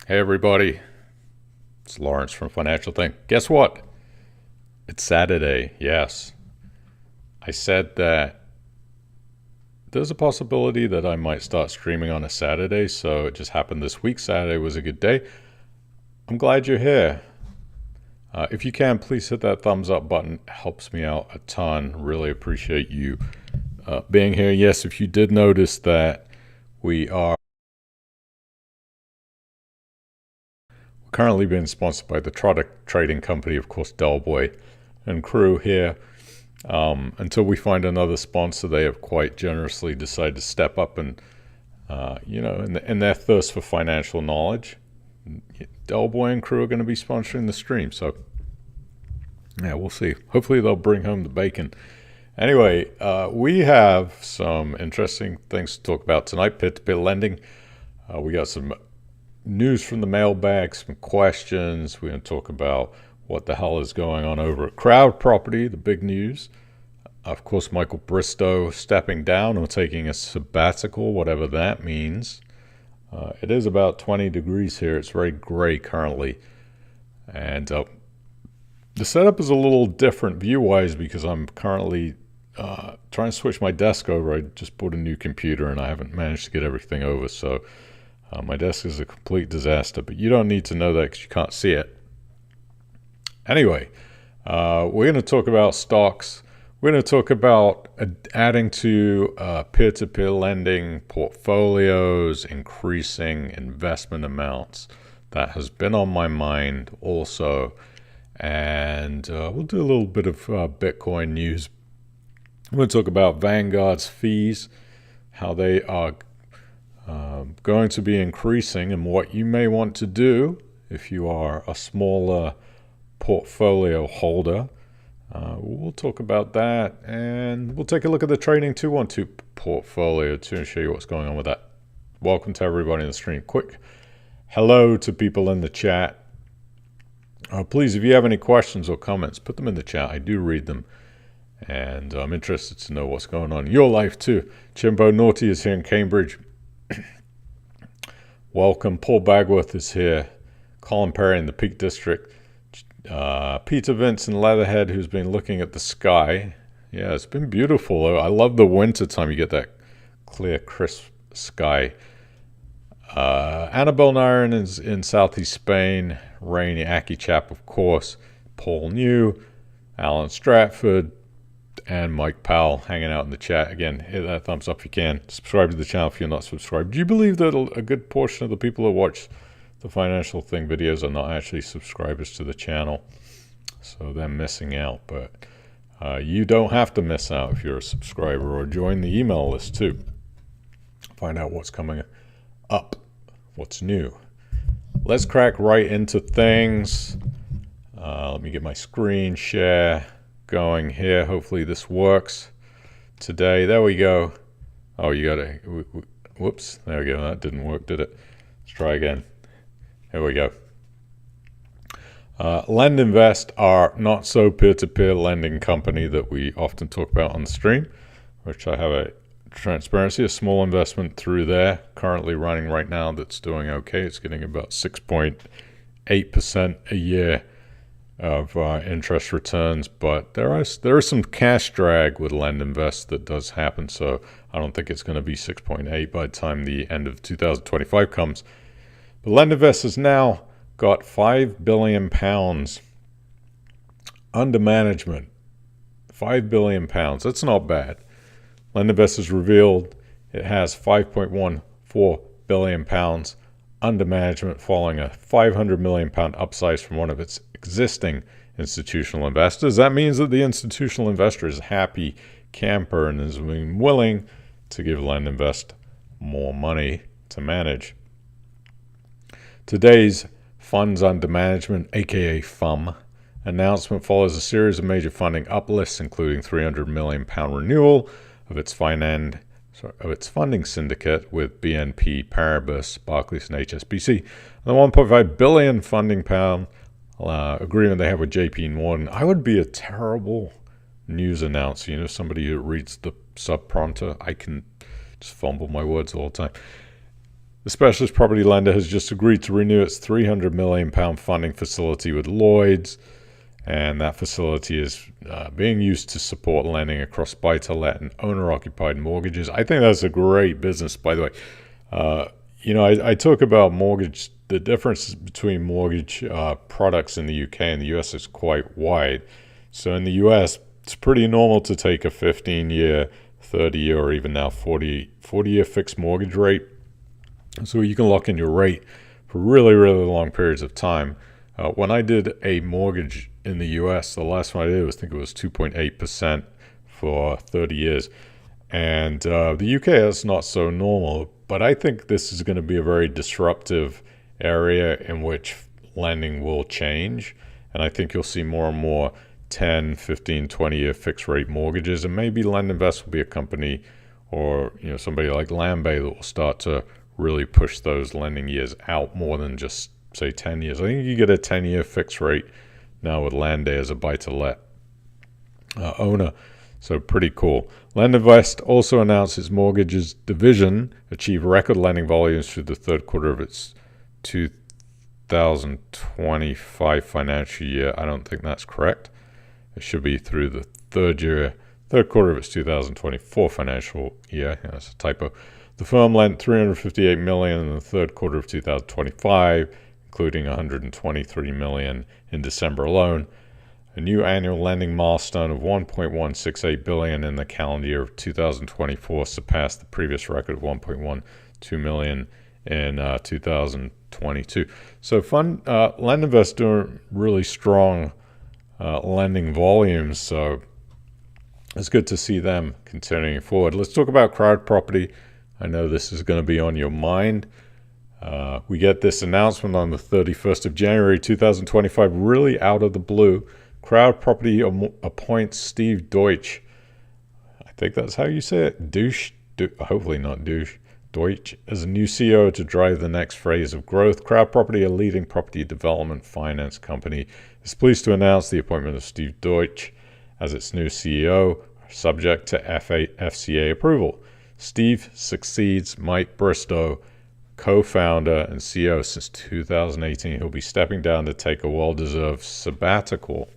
Hey everybody, it's Lawrence from Financial Thing. Guess what? It's Saturday. Yes. I said that there's a possibility that I might start streaming on a Saturday, so it just happened this week. Saturday was a good day. I'm glad you're here. If you can, please hit that thumbs up button. It helps me out a ton. Really appreciate you being here. Yes, if you did notice that we are currently being sponsored by the trading company, of course, Del Boy and crew here. Until we find another sponsor, they have quite generously decided to step up and, in their thirst for financial knowledge, Del Boy and crew are going to be sponsoring the stream. So, yeah, we'll see. Hopefully they'll bring home the bacon. Anyway, we have some interesting things to talk about tonight. Peer-to-peer lending. We got some news from the mailbag, some questions. We're going to talk about what the hell is going on over at Crowd Property, the big news. Of course, Michael Bristow stepping down or taking a sabbatical, whatever that means. It is about 20 degrees here. It's very gray currently. And the setup is a little different view-wise because I'm currently trying to switch my desk over. I just bought a new computer and I haven't managed to get everything over. So my desk is a complete disaster. But you don't need to know that because you can't see it. Anyway, we're going to talk about stocks. We're going to talk about adding to peer-to-peer lending portfolios, increasing investment amounts. That has been on my mind also. And we'll do a little bit of Bitcoin news. I'm going to talk about Vanguard's fees, how they are going to be increasing, and what you may want to do if you are a smaller portfolio holder. We'll talk about that, and we'll take a look at the Trading 212 portfolio too and show you what's going on with that. Welcome to everybody in the stream. Quick hello to people in the chat. Please, if you have any questions or comments, put them in the chat. I do read them, and I'm interested to know what's going on in your life too. Chimbo Naughty is here in Cambridge. Welcome. Paul Bagworth is here. Colin Perry in the Peak District. Peter Vince in Leatherhead, who's been looking at the sky. Yeah, it's been beautiful. I love the winter time. You get that clear, crisp sky. Annabelle Nairn is in southeast Spain. Rainy Aki Chap, of course. Paul New, Alan Stratford, and Mike Powell hanging out in the chat. Again, hit that thumbs up if you can. Subscribe to the channel if you're not subscribed. Do you believe that a good portion of the people who watch the Financial Thing videos are not actually subscribers to the channel? So they're missing out. But you don't have to miss out if you're a subscriber, or join the email list too. Find out what's coming up, what's new. Let's crack right into things. Let me get my screen share going here. Hopefully this works today. There we go. Oh, you got to, whoops, there we go. That didn't work, did it? Let's try again. Here we go. Lend Invest are not so peer-to-peer lending company that we often talk about on the stream, which I have a transparency, a small investment through there currently running right now that's doing okay. It's getting about 6.8% a year of interest returns, but there is some cash drag with Lend Invest that does happen, so I don't think it's going to be 6.8 by the time the end of 2025 comes. But Lend Invest has now got £5 billion under management. £5 billion. That's not bad. Lend Invest has revealed it has £5.14 billion under management following a £500 million upsize from one of its existing institutional investors. That means that the institutional investor is a happy camper and is willing to give Lend Invest more money to manage. Today's funds under management, aka FUM, announcement follows a series of major funding uplifts, including £300 million renewal of its funding syndicate with BNP Paribas, Barclays, and HSBC, and the £1.5 billion funding agreement they have with JP Morgan. I would be a terrible news announcer, somebody who reads the subprompter. I can just fumble my words all the time. The specialist property lender has just agreed to renew its £300 million funding facility with Lloyds, and that facility is being used to support lending across buy-to-let and owner-occupied mortgages. I think that's a great business, by the way. I talk about mortgage. The difference between mortgage products in the UK and the US is quite wide. So in the US, it's pretty normal to take a 15-year, 30-year, or even now 40-year fixed mortgage rate. So you can lock in your rate for really, really long periods of time. When I did a mortgage in the US, the last one I did was, I think it was 2.8% for 30 years. And the UK, that's not so normal. But I think this is going to be a very disruptive area in which lending will change. And I think you'll see more and more 10, 15, 20-year fixed rate mortgages. And maybe LendInvest will be a company or somebody like Landbay that will start to really push those lending years out more than just, say, 10 years. I think you get a 10-year fixed rate now with Landbay as a buy-to-let owner. So pretty cool. LendInvest also announced its mortgages division achieved record lending volumes through the third quarter of its 2025 financial year. I don't think that's correct. It should be through the third quarter of its 2024 financial year. Yeah, that's a typo. The firm lent $358 million in the third quarter of 2025, including $123 million in December alone. A new annual lending milestone of $1.168 billion in the calendar year of 2024 surpassed the previous record of $1.12 million in 2022. So LendInvest doing really strong lending volumes. So it's good to see them continuing forward. Let's talk about crowd property. I know this is going to be on your mind. We get this announcement on the 31st of January 2025, really out of the blue. Crowd Property appoints Steve Deutsch. I think that's how you say it. Hopefully not douche. Deutsch as a new CEO to drive the next phase of growth. Crowd Property, a leading property development finance company, is pleased to announce the appointment of Steve Deutsch as its new CEO, subject to FCA approval. Steve succeeds Mike Bristow, co-founder and CEO since 2018. He'll be stepping down to take a well-deserved sabbatical.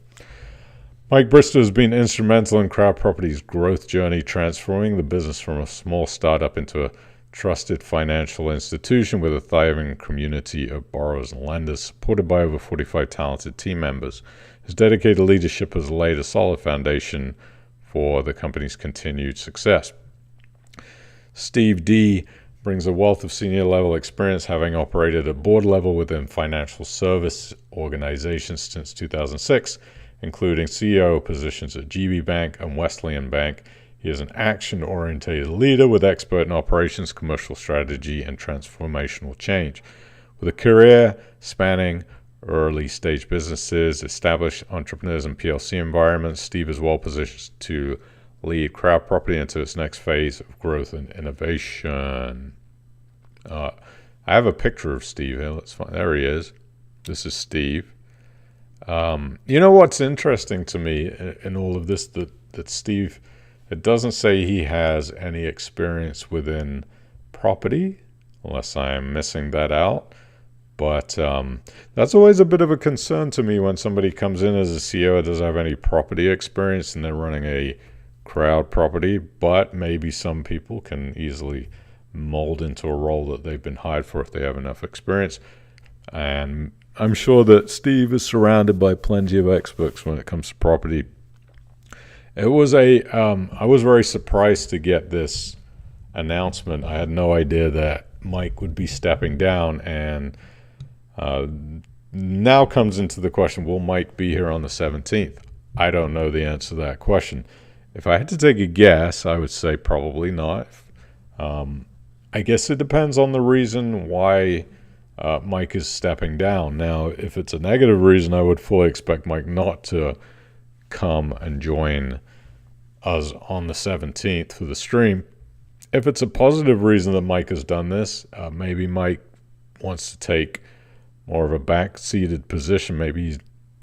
Mike Bristow has been instrumental in Crowd Property's growth journey, transforming the business from a small startup into a trusted financial institution with a thriving community of borrowers and lenders, supported by over 45 talented team members. His dedicated leadership has laid a solid foundation for the company's continued success. Steve D. brings a wealth of senior-level experience, having operated at board level within financial service organizations since 2006, including CEO positions at GB Bank and Wesleyan Bank. He is an action-oriented leader with expert in operations, commercial strategy, and transformational change. With a career spanning early-stage businesses, established entrepreneurs, and PLC environments, Steve is well-positioned to lead Crowd Property into its next phase of growth and innovation. I have a picture of Steve here. Let's find. There he is. This is Steve. What's interesting to me in all of this, that Steve, it doesn't say he has any experience within property, unless I am missing that out. But that's always a bit of a concern to me when somebody comes in as a CEO that doesn't have any property experience and they're running a Crowd Property. But maybe some people can easily mold into a role that they've been hired for if they have enough experience. And I'm sure that Steve is surrounded by plenty of experts when it comes to property. I was very surprised to get this announcement. I had no idea that Mike would be stepping down, and now comes into the question, will Mike be here on the 17th? I don't know the answer to that question. If I had to take a guess, I would say probably not. I guess it depends on the reason why Mike is stepping down. Now, if it's a negative reason, I would fully expect Mike not to come and join us on the 17th for the stream. If it's a positive reason that Mike has done this, maybe Mike wants to take more of a back-seated position. Maybe he's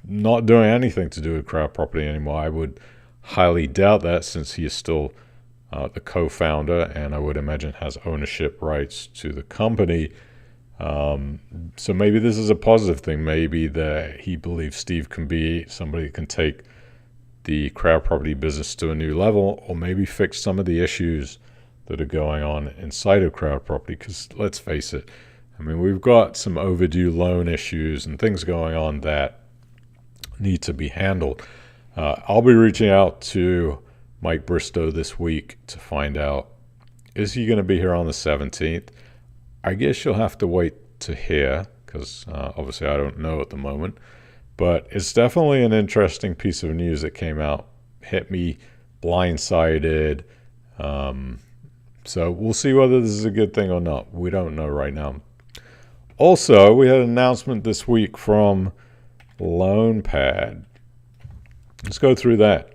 not doing anything to do with Crowd Property anymore. I would highly doubt that, since he is still the co-founder, and I would imagine has ownership rights to the company. So maybe this is a positive thing. Maybe that he believes Steve can be somebody that can take the crowd property business to a new level, or maybe fix some of the issues that are going on inside of crowd property. Because let's face it, I mean, we've got some overdue loan issues and things going on that need to be handled. I'll be reaching out to Mike Bristow this week to find out, is he going to be here on the 17th? I guess you'll have to wait to hear, because obviously I don't know at the moment. But it's definitely an interesting piece of news that came out. Hit me blindsided. So we'll see whether this is a good thing or not. We don't know right now. Also, we had an announcement this week from LoanPad. Let's go through that.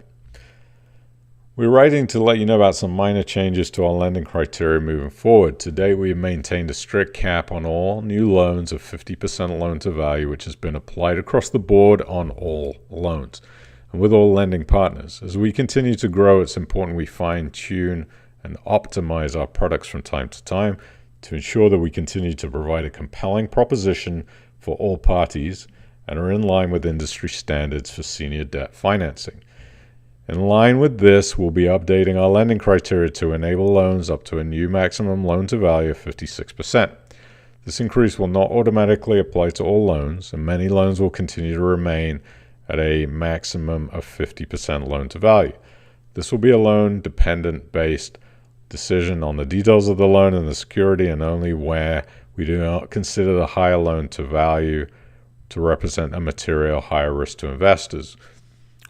We're writing to let you know about some minor changes to our lending criteria moving forward. To date, we have maintained a strict cap on all new loans of 50% loan to value, which has been applied across the board on all loans and with all lending partners. As we continue to grow, it's important we fine-tune and optimize our products from time to time to ensure that we continue to provide a compelling proposition for all parties and are in line with industry standards for senior debt financing. In line with this, we'll be updating our lending criteria to enable loans up to a new maximum loan-to-value of 56%. This increase will not automatically apply to all loans, and many loans will continue to remain at a maximum of 50% loan-to-value. This will be a loan-dependent based decision on the details of the loan and the security, and only where we do not consider the higher loan-to-value to represent a material higher risk to investors.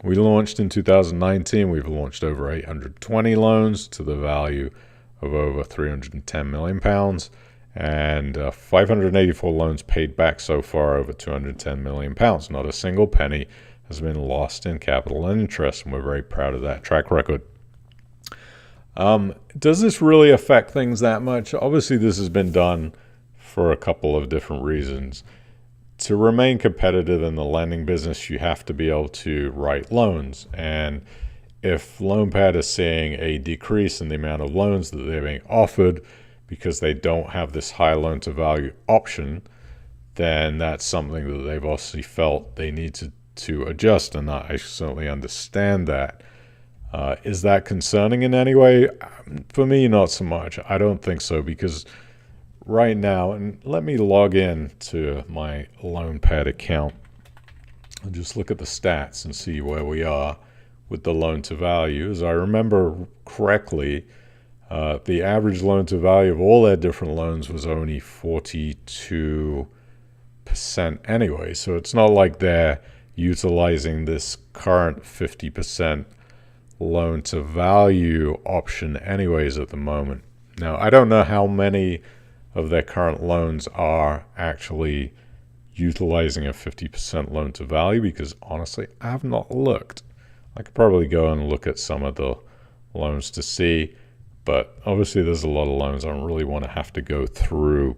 We launched in 2019. We've launched over 820 loans to the value of over £310 million, and 584 loans paid back so far, over £210 million. Not a single penny has been lost in capital and interest, and we're very proud of that track record. Does this really affect things that much? Obviously, this has been done for a couple of different reasons. To remain competitive in the lending business, you have to be able to write loans. And if LoanPad is seeing a decrease in the amount of loans that they're being offered because they don't have this high loan to value option, then that's something that they've obviously felt they need to adjust. And I certainly understand that. Is that concerning in any way? For me, not so much. I don't think so, because right now, and let me log in to my LoanPad account and just look at the stats and see where we are with the loan to value. As I remember correctly, the average loan to value of all their different loans was only 42% anyway. So it's not like they're utilizing this current 50% loan to value option anyways at the moment. Now, I don't know how many of their current loans are actually utilizing a 50% loan to value, because honestly, I have not looked. I could probably go and look at some of the loans to see, but obviously there's a lot of loans. I don't really want to have to go through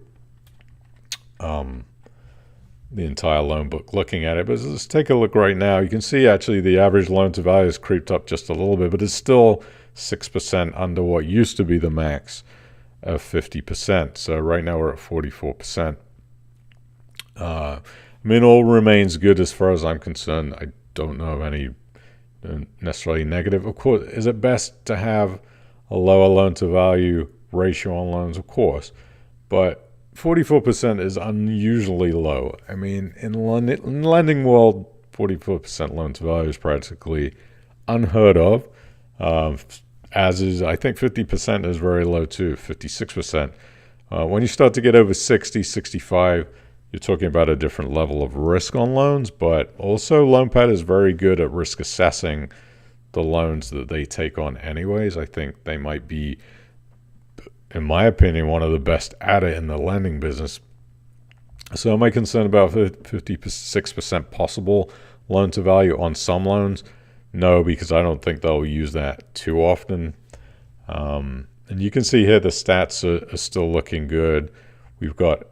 the entire loan book looking at it, but let's take a look right now. You can see actually the average loan to value has creeped up just a little bit, but it's still 6% under what used to be the max of 50%. So right now we're at 44%. I mean, all remains good as far as I'm concerned. I don't know of any necessarily negative. Of course, is it best to have a lower loan to value ratio on loans? Of course, but 44% is unusually low. I mean, in lending world, 44% loan to value is practically unheard of. As is, I think 50% is very low too, 56%. When you start to get over 60, 65, you're talking about a different level of risk on loans, but also LoanPad is very good at risk assessing the loans that they take on anyways. I think they might be, in my opinion, one of the best at it in the lending business. So am I concerned about 56% possible loan to value on some loans? No, because I don't think they'll use that too often. And you can see here the stats are still looking good. We've got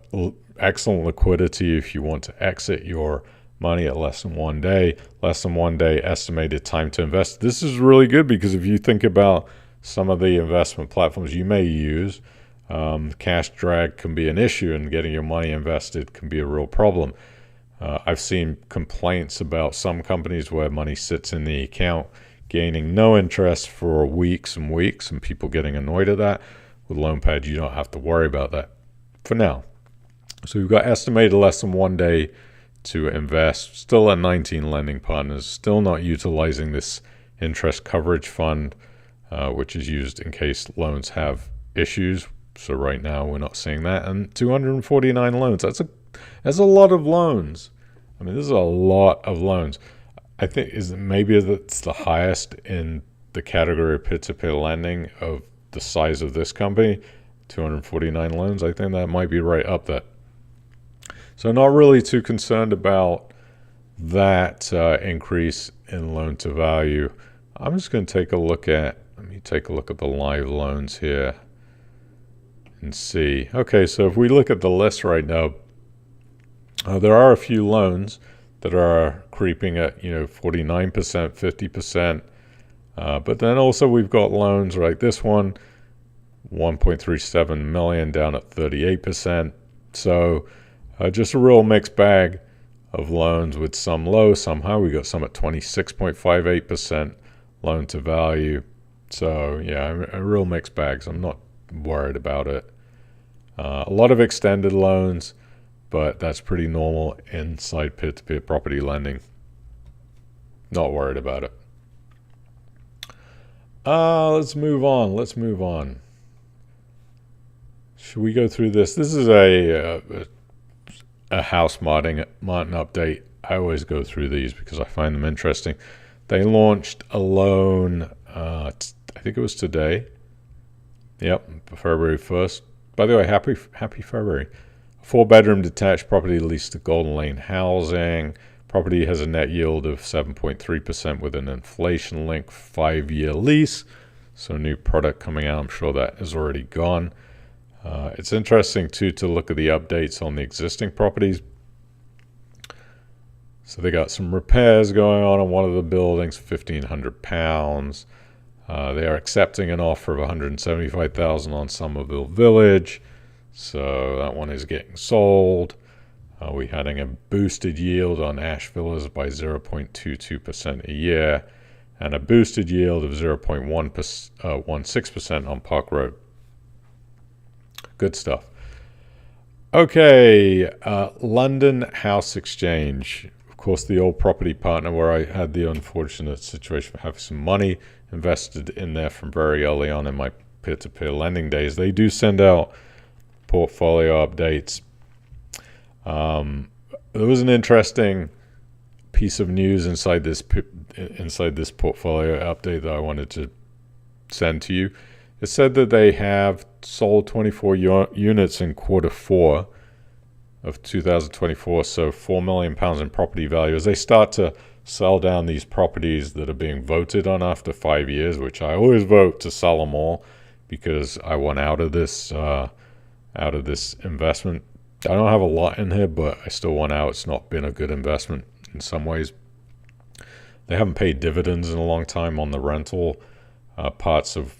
excellent liquidity if you want to exit your money at less than 1 day. Less than 1 day estimated time to invest. This is really good, because if you think about some of the investment platforms you may use, cash drag can be an issue, and getting your money invested can be a real problem. I've seen complaints about some companies where money sits in the account gaining no interest for weeks and weeks, and people getting annoyed at that. With LoanPad, you don't have to worry about that for now. So we've got estimated less than 1 day to invest, still at 19 lending partners, still not utilizing this interest coverage fund, which is used in case loans have issues. So right now we're not seeing that. And 249 loans, that's a lot of loans. I mean, this is a lot of loans. I think maybe it's the highest in the category of P2P lending of the size of this company, 249 loans. I think that might be right up there. So not really too concerned about that increase in loan to value. I'm just going to let me take a look at the live loans here and see. Okay, so if we look at the list right now, there are a few loans that are creeping at 49%, 50%. But then also we've got loans like this one, 1.37 million down at 38%. So just a real mixed bag of loans with some low, some high. We got some at 26.58% loan to value. So yeah, a real mixed bag. So I'm not worried about it. A lot of extended loans, but that's pretty normal inside peer-to-peer property lending. Not worried about it. Let's move on. Should we go through this? This is a house Martin update. I always go through these because I find them interesting. They launched a loan, I think it was today. Yep, February 1st. By the way, happy February. 4-bedroom detached property leased to Golden Lane Housing. Property has a net yield of 7.3% with an inflation-linked 5-year lease. So new product coming out. I'm sure that is already gone. It's interesting too to look at the updates on the existing properties. So they got some repairs going on one of the buildings, £1,500. They are accepting an offer of $175,000 on Somerville Village. So that one is getting sold. We're having a boosted yield on Ash Villas by 0.22% a year, and a boosted yield of 0.16% on Park Road. Good stuff. Okay, London House Exchange. Of course, the old property partner where I had the unfortunate situation of having some money invested in there from very early on in my peer-to-peer lending days. They do send out portfolio updates. There was an interesting piece of news inside this portfolio update that I wanted to send to you. It said that they have sold 24 units in Q4 of 2024, so £4 million in property value. As they start to sell down these properties that are being voted on after 5 years, which I always vote to sell them all because I want out of this investment. I don't have a lot in here, but I still want out. It's not been a good investment in some ways. They haven't paid dividends in a long time on the rental parts of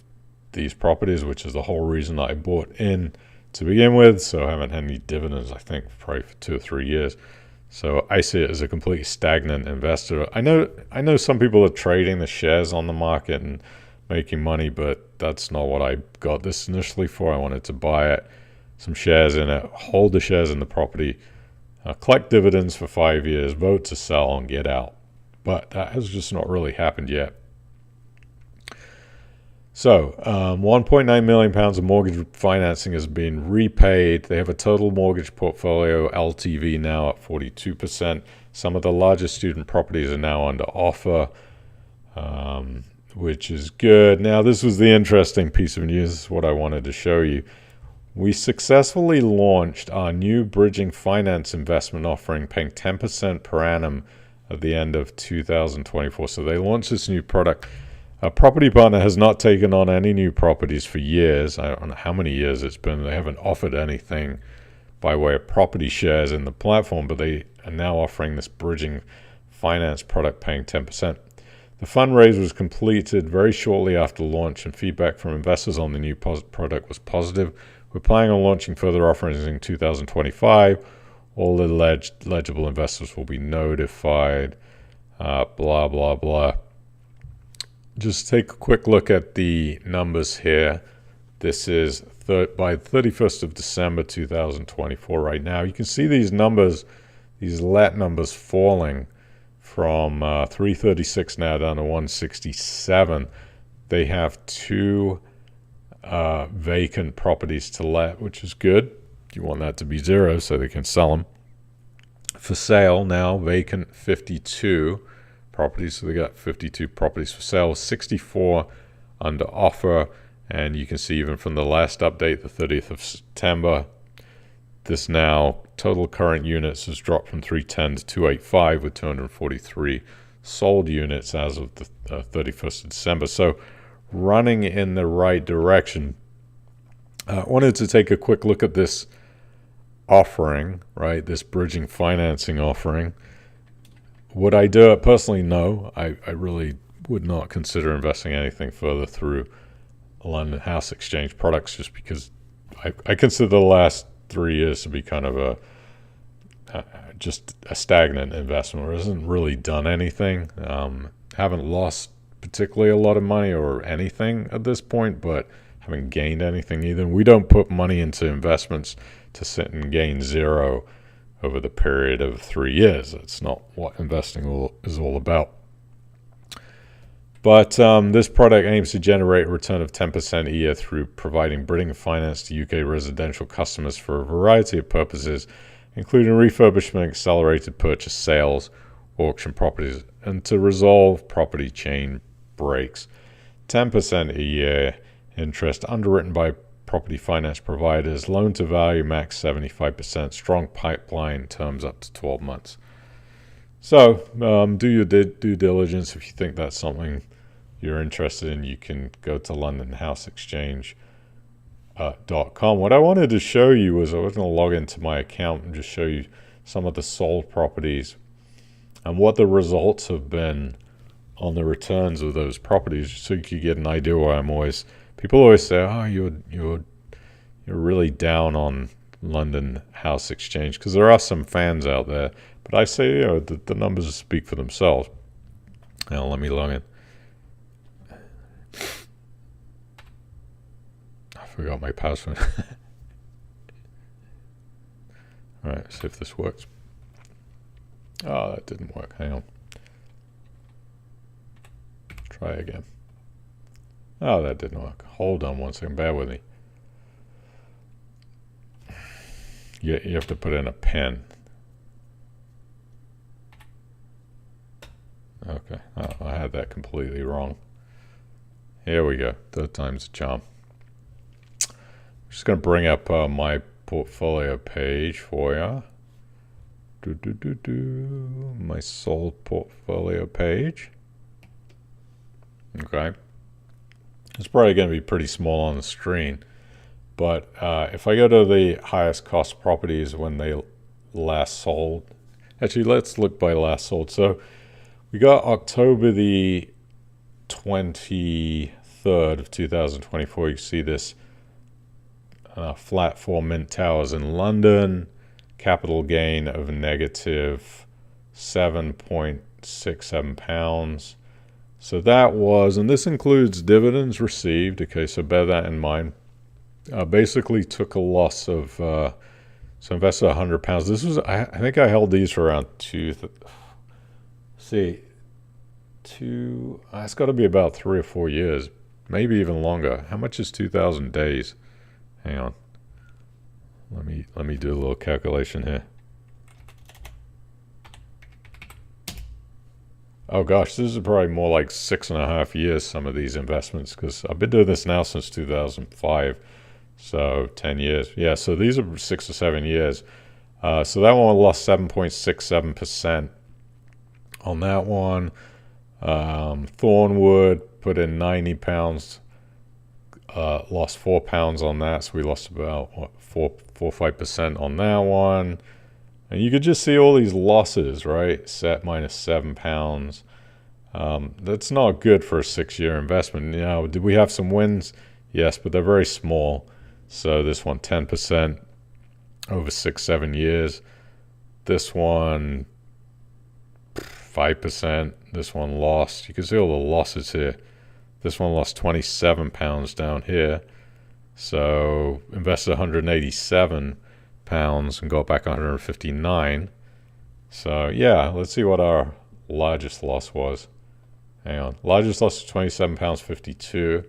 these properties, which is the whole reason I bought in to begin with. So I haven't had any dividends, I think, probably for 2 or 3 years. So I see it as a completely stagnant investor. I know some people are trading the shares on the market and making money, but that's not what I got this initially for. I wanted to buy it, some shares in it, hold the shares in the property, collect dividends for 5 years, vote to sell and get out. But that has just not really happened yet. So £1.9 million of mortgage financing has been repaid. They have a total mortgage portfolio LTV now at 42%. Some of the largest student properties are now under offer, which is good. Now, this was the interesting piece of news. This is what I wanted to show you. We successfully launched our new bridging finance investment offering, paying 10% per annum at the end of 2024. So they launched this new product. Our property partner has not taken on any new properties for years. I don't know how many years it's been. They haven't offered anything by way of property shares in the platform, but they are now offering this bridging finance product paying 10%. The fundraise was completed very shortly after launch, and feedback from investors on the new product was positive. We're planning on launching further offerings in 2025. All the legible investors will be notified. Blah, blah, blah. Just take a quick look at the numbers here. This is by 31st of December 2024 right now. You can see these numbers, these let numbers falling from 336 now down to 167. They have 2 vacant properties to let, which is good. You want that to be 0 so they can sell them. For sale now, vacant 52 properties. So they got 52 properties for sale, 64 under offer. And you can see even from the last update, the 30th of September, this now total current units has dropped from 310 to 285 with 243 sold units as of the 31st of December. So running in the right direction. I wanted to take a quick look at this offering, right? This bridging financing offering. Would I do it personally? No, I really would not consider investing anything further through London House Exchange products, just because I consider the last 3 years to be kind of just a stagnant investment where it hasn't really done anything. Haven't lost particularly a lot of money or anything at this point, but haven't gained anything either. We don't put money into investments to sit and gain 0 over the period of 3 years. That's not what investing is all about. But this product aims to generate a return of 10% a year through providing bridging finance to UK residential customers for a variety of purposes, including refurbishment, accelerated purchase, sales, auction properties, and to resolve property chain breaks. 10% a year interest underwritten by property finance providers, loan to value max 75%, strong pipeline terms up to 12 months. So do your due diligence. If you think that's something you're interested in, you can go to londonhouseexchange.com. What I wanted to show you was I was going to log into my account and just show you some of the sold properties and what the results have been on the returns of those properties, so you could get an idea where people always say, oh, you're really down on London House Exchange, because there are some fans out there. But I say, the numbers speak for themselves. Now let me log in. I forgot my password. All right, see if this works. Oh, that didn't work. Hang on. Try again. Oh, that didn't work. Hold on one second. Bear with me. You have to put in a PIN. Okay. Oh, I had that completely wrong. Here we go. Third time's a charm. I'm just going to bring up my portfolio page for you. My sold portfolio page. Okay. It's probably going to be pretty small on the screen. But if I go to the highest cost properties when they last sold. Actually, let's look by last sold. So we got October the 23rd of 2024. You see this flat 4 Mint Towers in London. Capital gain of negative £7.67. So that was, and this includes dividends received. Okay, so bear that in mind. Basically took a loss of, so invested £100. This was, I think I held these for around it's got to be about 3 or 4 years, maybe even longer. How much is 2,000 days? Hang on. Let me do a little calculation here. Oh gosh, this is probably more like 6.5 years, some of these investments, because I've been doing this now since 2005. So 10 years. Yeah, so these are 6 or 7 years. So that one lost 7.67% on that one. Thornwood put in £90, lost £4 on that. So we lost about 4 or 5% on that one. And you could just see all these losses, right? Set minus £7. That's not good for a 6-year investment. Now, did we have some wins? Yes, but they're very small. So this one, 10% over 6-7 years. This one, 5%. This one lost. You can see all the losses here. This one lost £27 down here. So invested £187 and got back £159. So yeah, let's see what our largest loss was. Hang on. Largest loss was £27.52,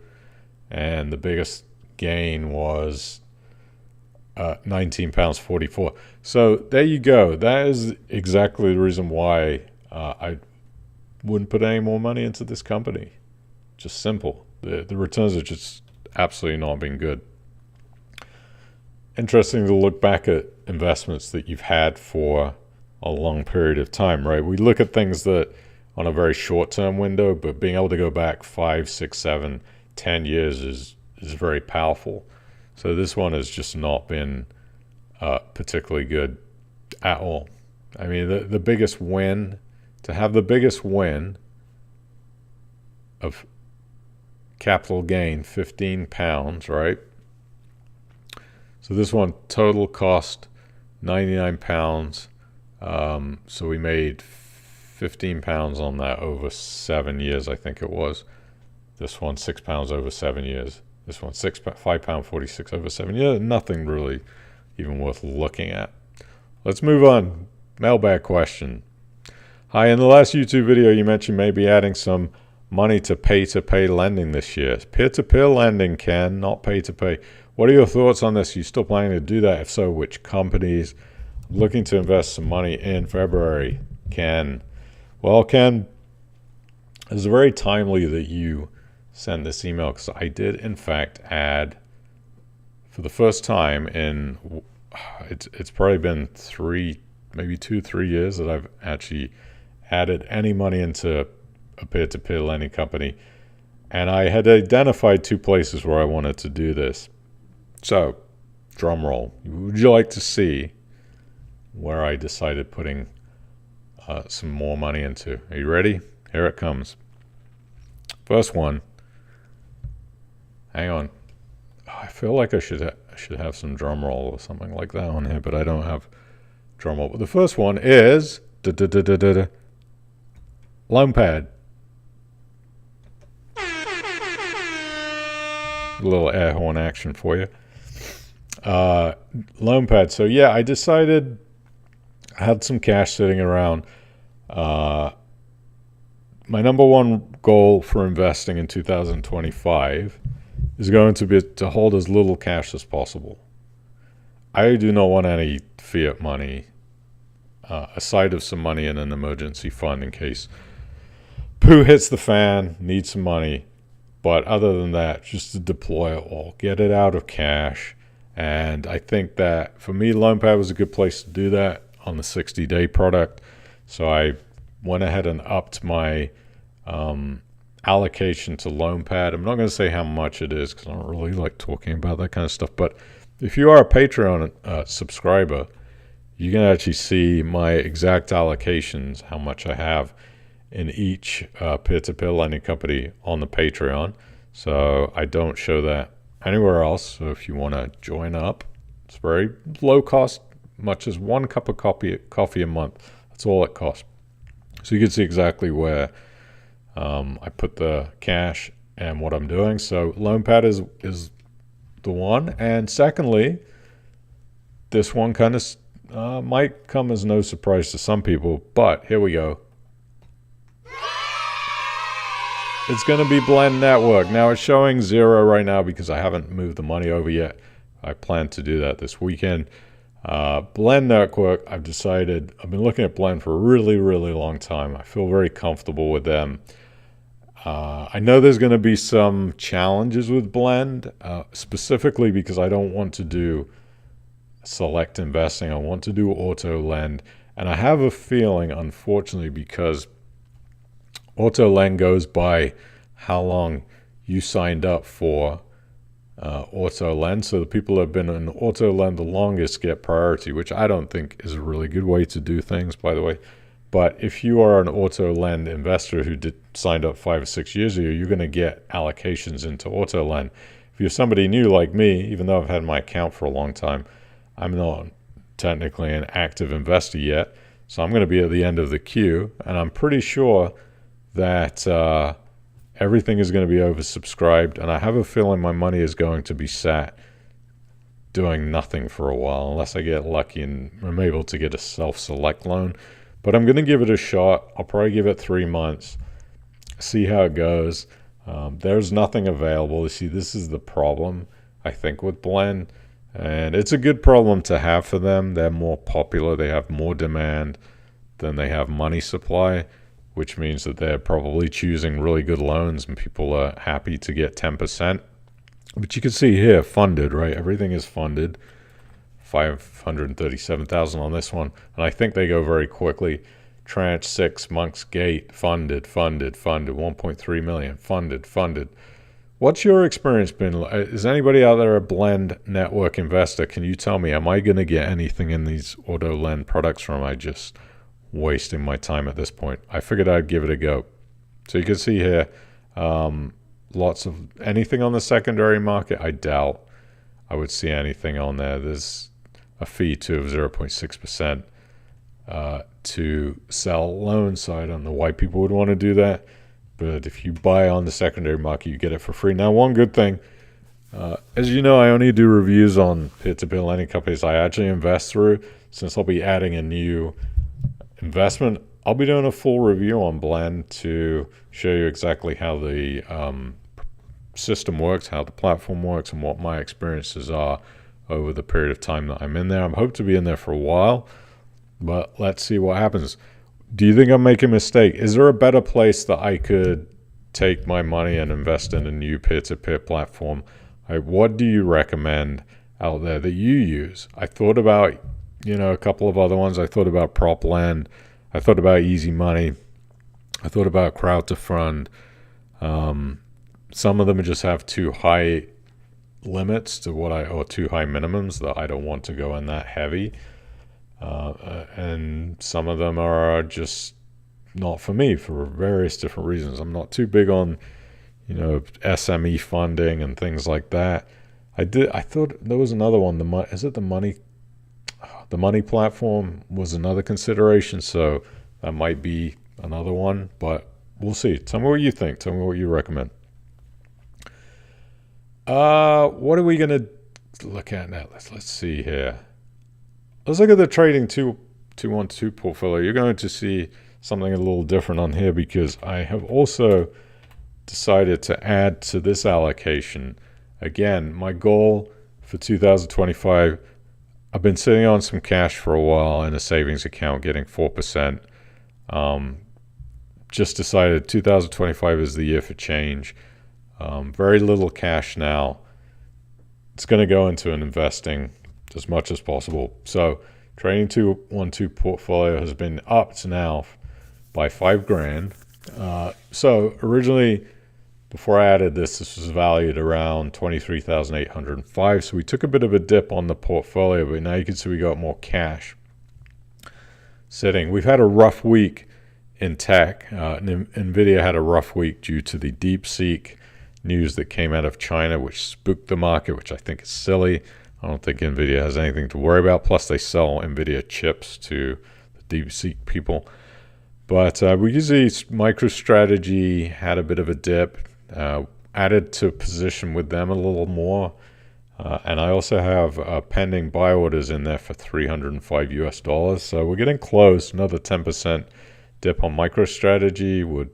and the biggest gain was £19.44. So there you go. That is exactly the reason why I wouldn't put any more money into this company. Just simple. The returns are just absolutely not been good. Interesting to look back at investments that you've had for a long period of time, right? We look at things that on a very short-term window, but being able to go back 5, 6, 7, 10 years is very powerful. So this one has just not been particularly good at all. I mean, the biggest win, to have the biggest win of capital gain, £15, right? So this one total cost £99. So we made £15 on that over 7 years, I think it was. This one, £6 over 7 years. This one, £5.46 over 7 years. Nothing really even worth looking at. Let's move on. Mailbag question. Hi, in the last YouTube video, you mentioned maybe adding some money to pay-to-pay lending this year. Peer-to-peer lending, Ken, not pay-to-pay. What are your thoughts on this? Are you still planning to do that? If so, which companies? I'm looking to invest some money in February, Ken. Well, Ken, it's very timely that you send this email, because I did, in fact, add, for the first time in, it's probably been 2-3 years that I've actually added any money into a peer-to-peer lending company. And I had identified 2 places where I wanted to do this. So, drum roll. Would you like to see where I decided putting some more money into? Are you ready? Here it comes. First one. Hang on. I feel like I should have some drum roll or something like that on here, but I don't have drum roll. But the first one is LoanPad. A little air horn action for you. LoanPad. So yeah, I decided I had some cash sitting around. My number one goal for investing in 2025 is going to be to hold as little cash as possible. I do not want any fiat money, aside of some money in an emergency fund in case poo hits the fan, need some money. But other than that, just to deploy it all, get it out of cash. And I think that for me, LoanPad was a good place to do that on the 60-day product. So I went ahead and upped my allocation to LoanPad. I'm not going to say how much it is because I don't really like talking about that kind of stuff. But if you are a Patreon subscriber, you can actually see my exact allocations, how much I have in each peer-to-peer lending company on the Patreon. So I don't show that anywhere else. So if you want to join up, it's very low cost, much as 1 cup of coffee a month. That's all it costs. So you can see exactly where I put the cash and what I'm doing. So LoanPad is the one. And secondly, this one kind of might come as no surprise to some people, but here we go. It's going to be Blend Network. Now it's showing 0 right now because I haven't moved the money over yet. I plan to do that this weekend. Blend Network, I've been looking at Blend for a really, really long time. I feel very comfortable with them. I know there's going to be some challenges with Blend, specifically because I don't want to do select investing. I want to do auto lend. And I have a feeling, unfortunately, because auto lend goes by how long you signed up for auto lend. So the people that have been in auto lend the longest get priority, which I don't think is a really good way to do things, by the way. But if you are an auto lend investor who signed up 5 or 6 years ago, you're going to get allocations into auto lend. If you're somebody new like me, even though I've had my account for a long time, I'm not technically an active investor yet. So I'm going to be at the end of the queue, and I'm pretty sure that everything is going to be oversubscribed, and I have a feeling my money is going to be sat doing nothing for a while, unless I get lucky and I'm able to get a self-select loan. But I'm going to give it a shot. I'll probably give it 3 months, see how it goes. There's nothing available. You see, this is the problem, I think, with Blend. And it's a good problem to have for them. They're more popular. They have more demand than they have money supply, which means that they're probably choosing really good loans and people are happy to get 10%. But you can see here, funded, right? Everything is funded. 537,000 on this one. And I think they go very quickly. Tranche 6, Monk's Gate, funded, 1.3 million, funded. What's your experience been? Is anybody out there a Blend network investor? Can you tell me, am I going to get anything in these auto lend products, or am I just wasting my time at this point? I figured I'd give it a go. So you can see here, lots of anything on the secondary market. I doubt I would see anything on there. There's a fee too of 0.6% to sell loans, so I don't know why people would want to do that. But if you buy on the secondary market, you get it for free. Now, one good thing, as you know, I only do reviews on peer-to-peer lending companies I actually invest through. Since I'll be adding a new investment, I'll be doing a full review on Blend to show you exactly how the system works, how the platform works, and what my experiences are over the period of time that I'm in there. I hope to be in there for a while, but let's see what happens. Do you think I'm making a mistake? Is there a better place that I could take my money and invest in a new peer-to-peer platform? What do you recommend out there that you use? I thought about, a couple of other ones. I thought about PropLend. I thought about Easy Money. I thought about Crowd to Fund. Some of them just have too high limits to or too high minimums that I don't want to go in that heavy. And some of them are just not for me for various different reasons. I'm not too big on, SME funding and things like that. I thought there was another one. The money platform was another consideration. So that might be another one, but we'll see. Tell me what you think. Tell me what you recommend. What are we going to look at now? Let's see here. Let's look at the trading 212 portfolio. You're going to see something a little different on here because I have also decided to add to this allocation. Again, my goal for 2025, I've been sitting on some cash for a while in a savings account getting 4%. Just decided 2025 is the year for change. Very little cash now. It's going to go into an investing as much as possible. So trading 212 portfolio has been upped now by $5,000. So originally, before I added this was valued around 23,805. So we took a bit of a dip on the portfolio, but now you can see we got more cash sitting. We've had a rough week in tech. NVIDIA had a rough week due to the DeepSeek news that came out of China, which spooked the market, which I think is silly. I don't think NVIDIA has anything to worry about. Plus, they sell NVIDIA chips to the DeepSeek people. But we usually, MicroStrategy had a bit of a dip. Added to position with them a little more. And I also have pending buy orders in there for $305 US. So we're getting close. Another 10% dip on MicroStrategy.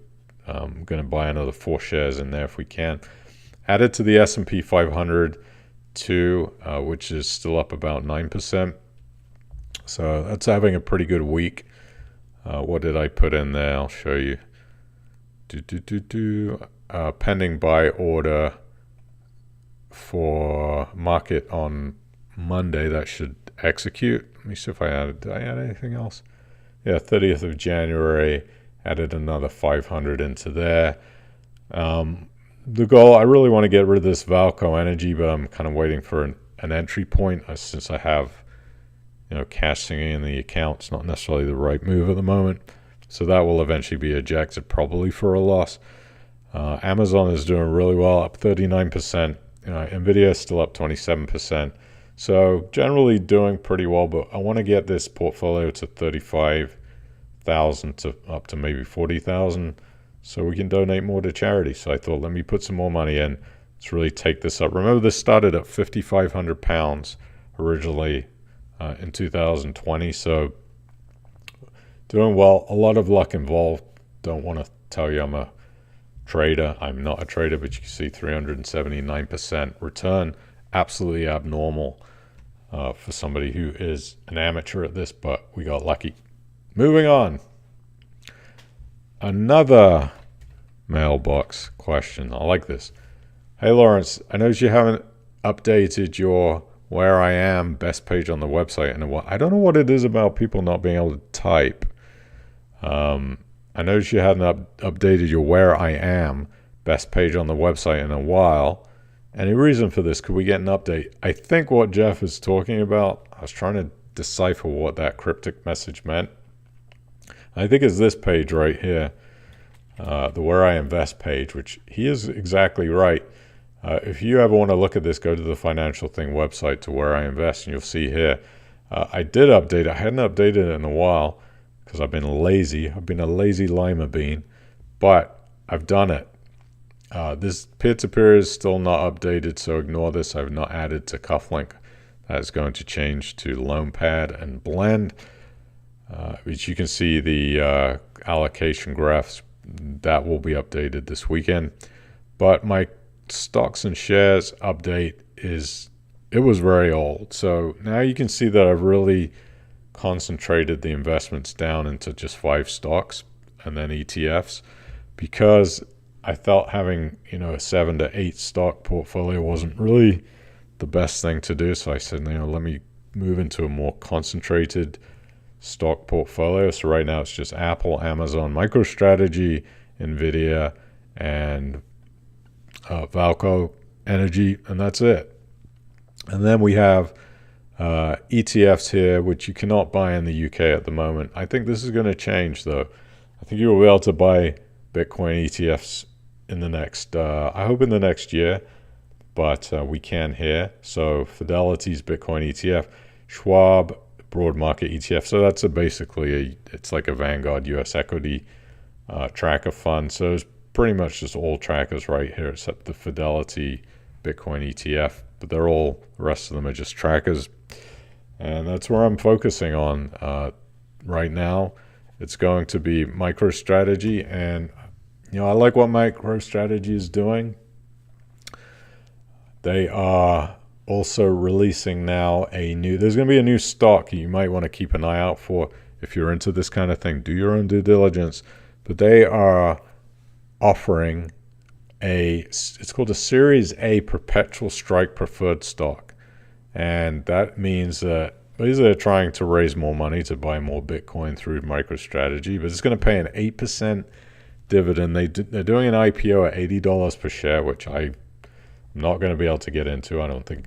I'm going to buy another 4 shares in there if we can. Added to the S&P 500 too, which is still up about 9%. So that's having a pretty good week. What did I put in there? I'll show you. Pending buy order for market on Monday. That should execute. Let me see if did I add anything else? Yeah, 30th of January. Added another 500 into there. The goal, I really want to get rid of this Valco Energy, but I'm kind of waiting for an entry point since I have, cash sitting in the account. It's not necessarily the right move at the moment. So that will eventually be ejected, probably for a loss. Amazon is doing really well, up 39%. Nvidia is still up 27%. So generally doing pretty well, but I want to get this portfolio to 35,000 to up to maybe 40,000 so we can donate more to charity. So I thought, let me put some more money in. Let's really take this up. Remember, this started at £5,500 originally in 2020. So doing well, a lot of luck involved. Don't want to tell you I'm a trader. I'm not a trader, but you can see 379% return. Absolutely abnormal for somebody who is an amateur at this, but we got lucky. Moving on. Another mailbox question. I like this. Hey, Lawrence, I noticed you haven't updated your Where I Am best page on the website in a while. I don't know what it is about people not being able to type. I noticed you hadn't updated your Where I Am best page on the website in a while. Any reason for this? Could we get an update? I think what Jeff is talking about, I was trying to decipher what that cryptic message meant. I think it's this page right here, the Where I Invest page, which he is exactly right. If you ever want to look at this, go to the Financial Thing website to Where I Invest, and you'll see here. I did update it. I hadn't updated it in a while because I've been lazy. I've been a lazy lima bean, but I've done it. This peer-to-peer is still not updated, so ignore this. I've not added to Cufflink. That is going to change to LoanPad and Blend, which you can see the allocation graphs. That will be updated this weekend. But my stocks and shares update it was very old. So now you can see that I've really concentrated the investments down into just 5 stocks and then ETFs, because I felt having, a 7 to 8 stock portfolio wasn't really the best thing to do. So I said, let me move into a more concentrated stock portfolio. So right now it's just Apple, Amazon, MicroStrategy, Nvidia, and Valco Energy, and that's it. And then we have ETFs here, which you cannot buy in the UK at the moment. I think this is going to change, though. I think you will be able to buy Bitcoin ETFs in the next, I hope in the next year, but we can here. So Fidelity's Bitcoin ETF, Schwab Broad Market ETF. So that's it's like a Vanguard US equity tracker fund. So it's pretty much just all trackers right here, except the Fidelity Bitcoin ETF. But the rest of them are just trackers. And that's where I'm focusing on right now. It's going to be MicroStrategy. And, I like what MicroStrategy is doing. They are also releasing now there's going to be a new stock you might want to keep an eye out for if you're into this kind of thing. Do your own due diligence. But they are offering it's called a Series A Perpetual Strike Preferred Stock. And that means that basically they're trying to raise more money to buy more Bitcoin through MicroStrategy, but it's going to pay an 8% dividend. They're doing an IPO at $80 per share, which I'm not going to be able to get into. I don't think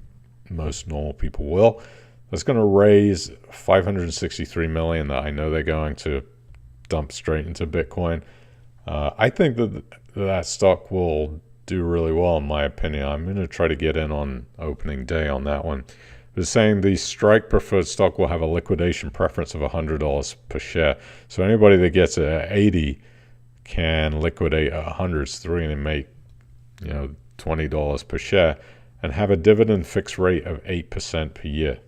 most normal people will. That's going to raise $563 million that I know they're going to dump straight into Bitcoin. I think that stock will do really well, in my opinion. I'm going to try to get in on opening day on that one. They're saying the strike preferred stock will have a liquidation preference of $100 per share. So anybody that gets it at 80 can liquidate at 100. So they're going to make, $20 per share and have a dividend fixed rate of 8% per year.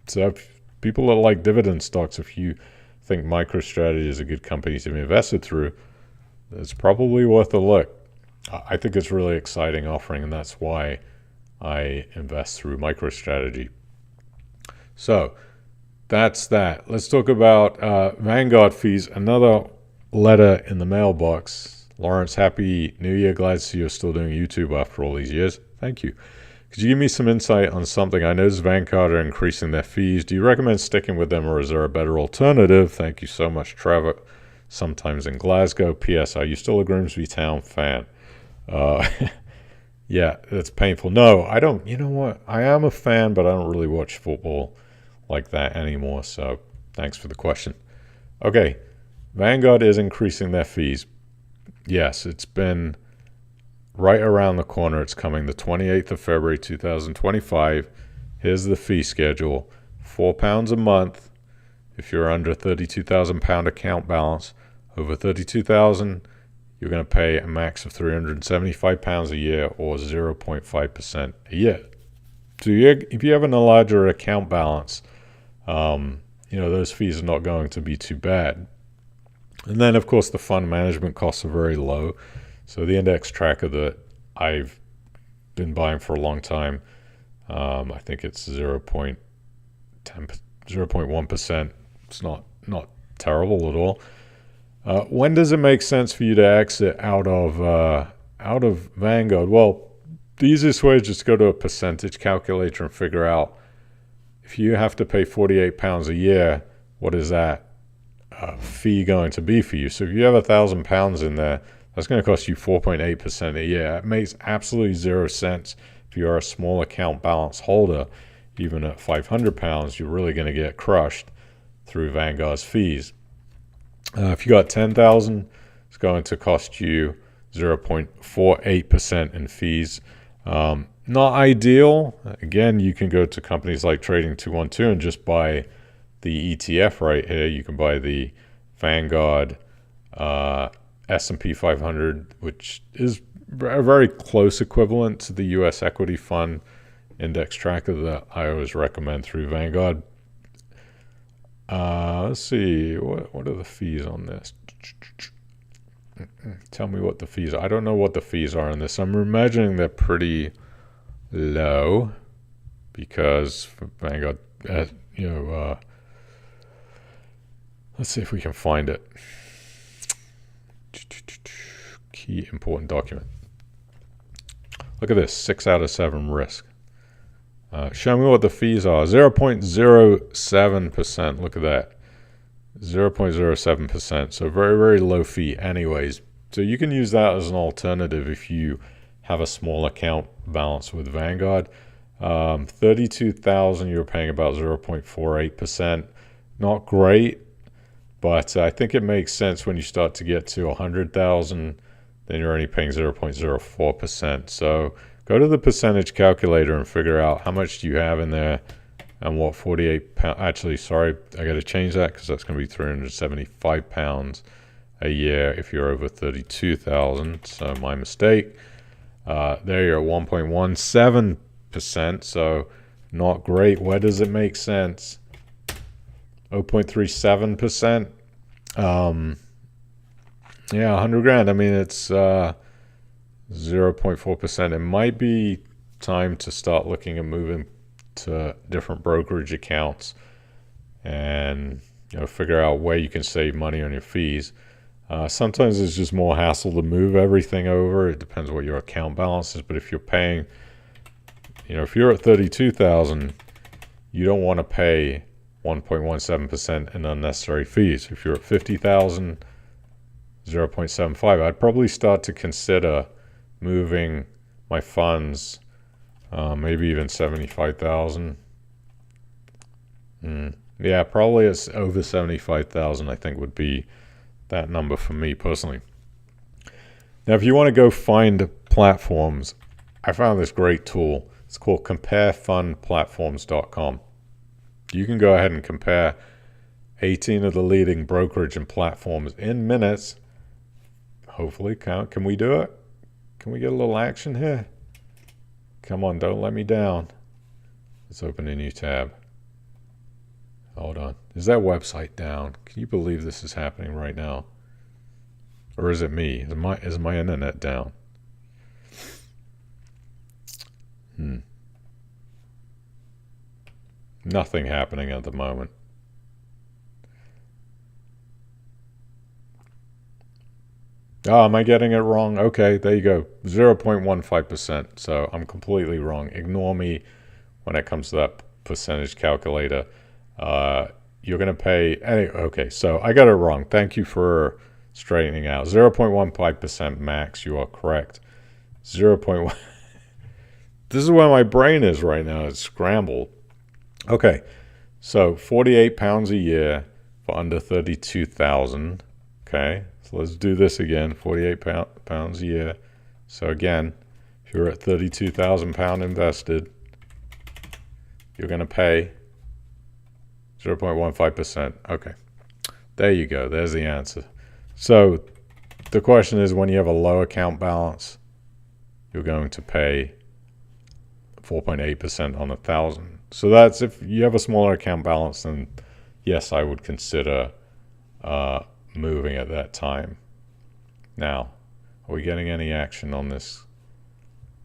So if people that like dividend stocks, if you think MicroStrategy is a good company to be invested through, it's probably worth a look. I think it's really exciting offering, and that's why I invest through MicroStrategy. So that's that. Let's talk about Vanguard fees. Another letter in the mailbox. Lawrence, Happy New Year. Glad to see you're still doing YouTube after all these years. Thank you. Could you give me some insight on something? I noticed Vanguard are increasing their fees. Do you recommend sticking with them, or is there a better alternative? Thank you so much, Trevor. Sometimes in Glasgow. P.S. Are you still a Grimsby Town fan? Yeah, that's painful. No, I don't. You know what? I am a fan, but I don't really watch football like that anymore. So thanks for the question. Okay, Vanguard is increasing their fees. Yes, it's been right around the corner. It's coming the 28th of February 2025. Here's the fee schedule. £4 a month if you're under £32,000 account balance. Over 32,000, you're going to pay a max of £375 a year, or 0.5% a year. So if you have a larger account balance, those fees are not going to be too bad. And then, of course, the fund management costs are very low. So the index tracker that I've been buying for a long time, I think it's 0.1%. It's not terrible at all. When does it make sense for you to exit out of Vanguard? Well, the easiest way is just go to a percentage calculator and figure out if you have to pay £48 a year, what is that fee going to be for you? So if you have £1,000 in there, that's going to cost you 4.8% a year. It makes absolutely zero sense. If you are a small account balance holder, even at £500, you're really going to get crushed through Vanguard's fees. If you got 10,000, it's going to cost you 0.48% in fees. Not ideal. Again, you can go to companies like Trading 212 and just buy the ETF right here. You can buy the Vanguard S&P 500, which is a very close equivalent to the U.S. equity fund index tracker that I always recommend through Vanguard. Let's see, what are the fees on this? Tell me what the fees are. I don't know what the fees are on this. I'm imagining they're pretty low because Vanguard, let's see if we can find it. Key important document. Look at this, 6 out of 7 risk. Show me what the fees are. 0.07%. Look at that. 0.07%. So very, very low fee anyways. So you can use that as an alternative if you have a small account balance with Vanguard. 32,000, you're paying about 0.48%. Not great, but I think it makes sense when you start to get to 100,000, then you're only paying 0.04%. So go to the percentage calculator and figure out how much do you have in there and what 48 pounds. Actually, sorry, I got to change that because that's going to be 375 pounds a year if you're over 32,000. So my mistake. There you're at 1.17%. So not great. Where does it make sense? 0.37%. Yeah, 100 grand. I mean, it's 0.4%. It might be time to start looking at moving to different brokerage accounts and figure out where you can save money on your fees. Sometimes it's just more hassle to move everything over. It depends what your account balance is. But if you're paying, if you're at 32,000, you don't want to pay 1.17% in unnecessary fees. If you're at 50,000, 0.75. I'd probably start to consider moving my funds, maybe even 75,000. Yeah, probably it's over 75,000. I think would be that number for me personally. Now, if you want to go find platforms, I found this great tool. It's called comparefundplatforms.com. You can go ahead and compare 18 of the leading brokerage and platforms in minutes. Hopefully, can we do it? Can we get a little action here? Come on, don't let me down. Let's open a new tab. Hold on. Is that website down? Can you believe this is happening right now? Or is it me? Is my internet down? Nothing happening at the moment. Oh, am I getting it wrong? Okay, there you go. 0.15%. So I'm completely wrong. Ignore me when it comes to that percentage calculator. You're going to pay... Okay, so I got it wrong. Thank you for straightening out. 0.15% max. You are correct. 0.1... This is where my brain is right now. It's scrambled. Okay, so £48 a year for under 32,000. Okay, so let's do this again. 48 pounds a year. So again, if you're at £32,000 invested, you're going to pay 0.15%. Okay, there you go. There's the answer. So the question is, when you have a low account balance, you're going to pay 4.8% on 1,000. So that's if you have a smaller account balance, then yes, I would consider moving at that time. Now, are we getting any action on this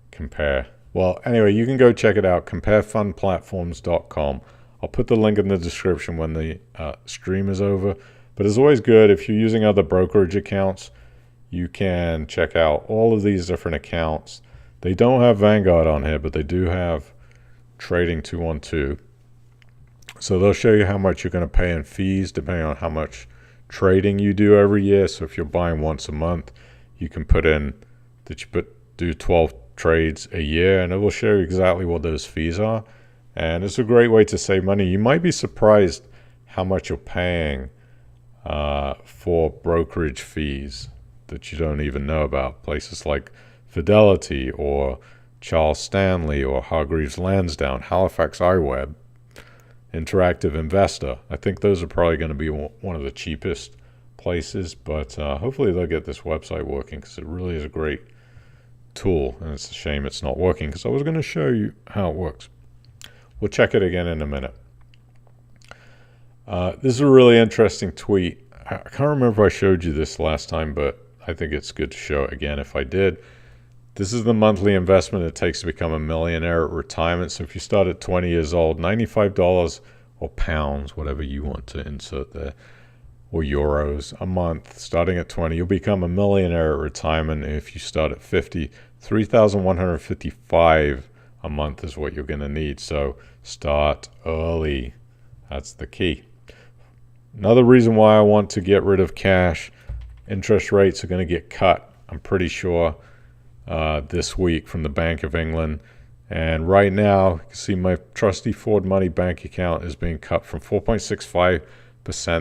compare? Well, anyway, you can go check it out, comparefundplatforms.com. I'll put the link in the description when the stream is over. But it's always good if you're using other brokerage accounts, you can check out all of these different accounts. They don't have Vanguard on here, but they do have Trading 212. So they'll show you how much you're going to pay in fees depending on how much trading you do every year. So if you're buying once a month, you can put in that you do 12 trades a year, and it will show you exactly what those fees are. And it's a great way to save money. You might be surprised how much you're paying for brokerage fees that you don't even know about. Places like Fidelity or Charles Stanley or Hargreaves Lansdown, Halifax iWeb, Interactive Investor. I think those are probably going to be one of the cheapest places, but hopefully they'll get this website working, because it really is a great tool, and it's a shame it's not working, because I was going to show you how it works. We'll check it again in a minute. This is a really interesting tweet. I can't remember if I showed you this last time, but I think it's good to show it again if I did. This is the monthly investment it takes to become a millionaire at retirement. So if you start at 20 years old, $95 or pounds, whatever you want to insert there, or euros a month, starting at 20, you'll become a millionaire at retirement. If you start at 50, 3,155 a month is what you're going to need. So start early. That's the key. Another reason why I want to get rid of cash, interest rates are going to get cut, I'm pretty sure, this week from the Bank of England. And right now, you can see my trusty Ford Money bank account is being cut from 4.65%.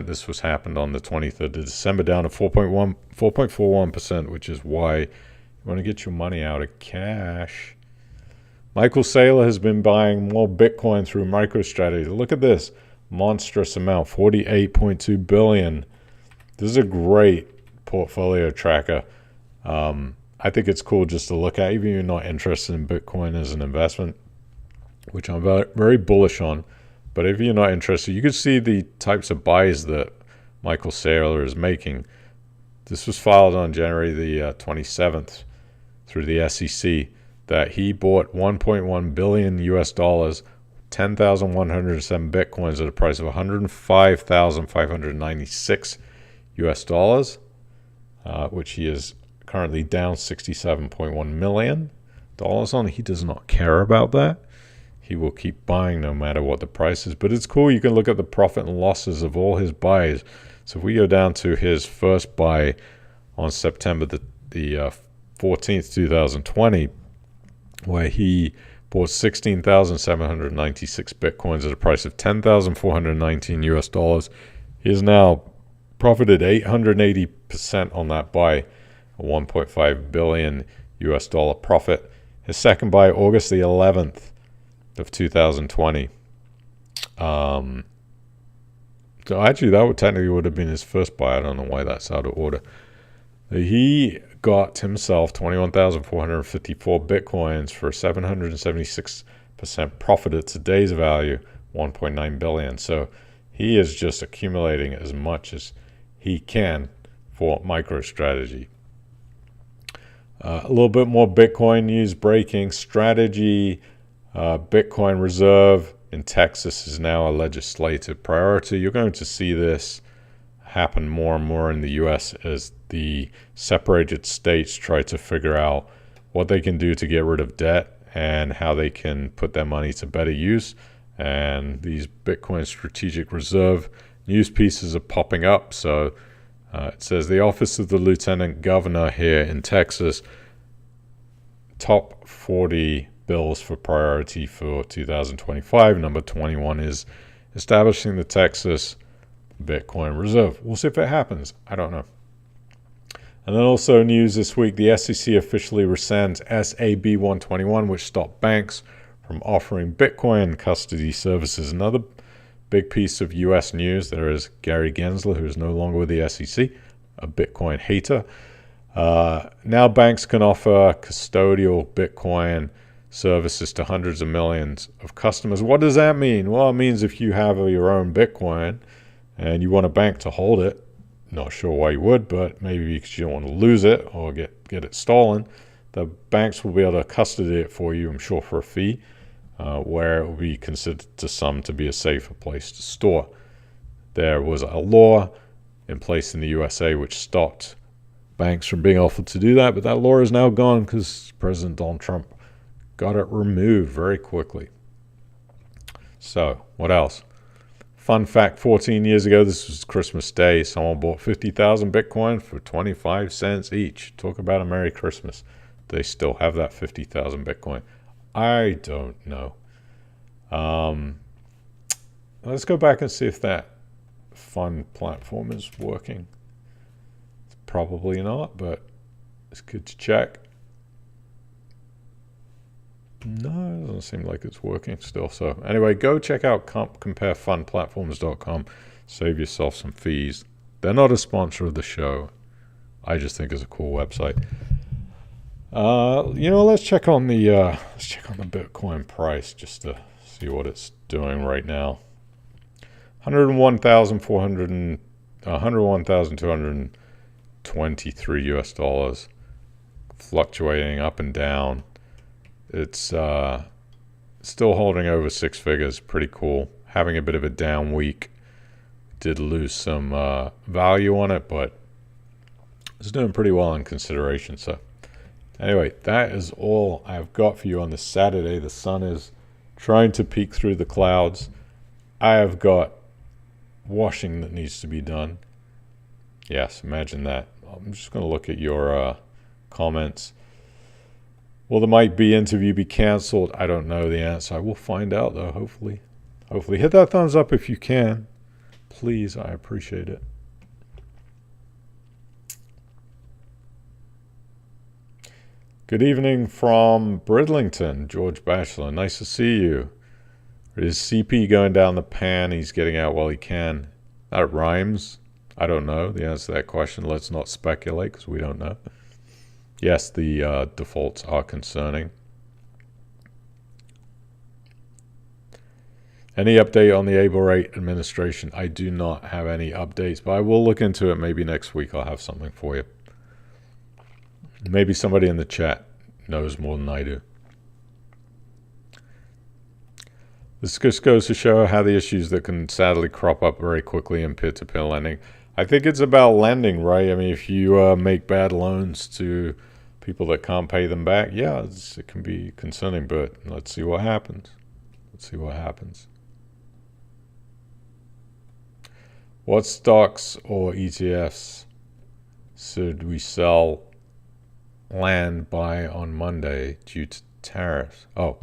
This was happened on the 23rd of December, down to 4.41%, which is why you want to get your money out of cash. Michael Saylor has been buying more Bitcoin through MicroStrategy. Look at this monstrous amount, $48.2 billion. This is a great portfolio tracker. I think it's cool just to look at, even if you're not interested in Bitcoin as an investment, which I'm very bullish on. But if you're not interested, you can see the types of buys that Michael Saylor is making. This was filed on January the 27th through the SEC, that he bought $1.1 billion US dollars, 10,107 Bitcoins at a price of 105,596 US dollars, which he is currently down $67.1 million on. He does not care about that. He will keep buying no matter what the price is. But it's cool. You can look at the profit and losses of all his buys. So if we go down to his first buy on September the 14th, 2020, where he bought 16,796 Bitcoins at a price of 10,419 US dollars. He has now profited 880% on that buy, a 1.5 billion US dollar profit. His second buy, August the 11th of 2020. So actually, that would have been his first buy. I don't know why that's out of order. He got himself 21,454 Bitcoins for 776% profit at today's value, 1.9 billion. So he is just accumulating as much as he can for MicroStrategy. A little bit more Bitcoin news breaking. Strategy, Bitcoin reserve in Texas is now a legislative priority. You're going to see this happen more and more in the U.S. as the separated states try to figure out what they can do to get rid of debt and how they can put their money to better use. And these Bitcoin strategic reserve news pieces are popping up. So it says the Office of the Lieutenant Governor here in Texas, top 40 bills for priority for 2025. Number 21 is establishing the Texas Bitcoin Reserve. We'll see if it happens. I don't know. And then also news this week, the SEC officially rescinds SAB 121, which stopped banks from offering Bitcoin custody services. Another big piece of U.S. news, there is Gary Gensler, who is no longer with the SEC, a Bitcoin hater. Now banks can offer custodial Bitcoin services to hundreds of millions of customers. What does that mean? Well, it means if you have your own Bitcoin and you want a bank to hold it, not sure why you would, but maybe because you don't want to lose it or get it stolen, the banks will be able to custody it for you, I'm sure, for a fee, where it will be considered to some to be a safer place to store. There was a law in place in the USA which stopped banks from being able to do that, but that law is now gone because President Donald Trump got it removed very quickly. So, what else? Fun fact, 14 years ago, this was Christmas Day, someone bought 50,000 Bitcoin for 25 cents each. Talk about a Merry Christmas. They still have that 50,000 Bitcoin. I don't know. Let's go back and see if that fun platform is working. It's probably not, but it's good to check. No, it doesn't seem like it's working still. So anyway, go check out comparefunplatforms.com. Save yourself some fees. They're not a sponsor of the show. I just think it's a cool website. Let's check on the Bitcoin price just to see what it's doing right now. 101,223 US dollars, fluctuating up and down. It's still holding over six figures. Pretty cool. Having a bit of a down week. Did lose some value on it, but it's doing pretty well in consideration. So anyway, that is all I've got for you on this Saturday. The sun is trying to peek through the clouds. I have got washing that needs to be done. Yes, imagine that. I'm just going to look at your comments. Will the Mike B interview be canceled? I don't know the answer. I will find out, though, hopefully. Hopefully. Hit that thumbs up if you can. Please, I appreciate it. Good evening from Bridlington, George Batchelor. Nice to see you. Is CP going down the pan? He's getting out while he can. That rhymes. I don't know the answer to that question. Let's not speculate because we don't know. Yes, the defaults are concerning. Any update on the Able Rate administration? I do not have any updates, but I will look into it. Maybe next week I'll have something for you. Maybe somebody in the chat knows more than I do. This just goes to show how the issues that can sadly crop up very quickly in peer-to-peer lending. I think it's about lending, right? I mean, if you make bad loans to people that can't pay them back, yeah, it can be concerning, but let's see what happens. Let's see what happens. What stocks or ETFs should we sell, land, buy on Monday due to tariffs? Oh,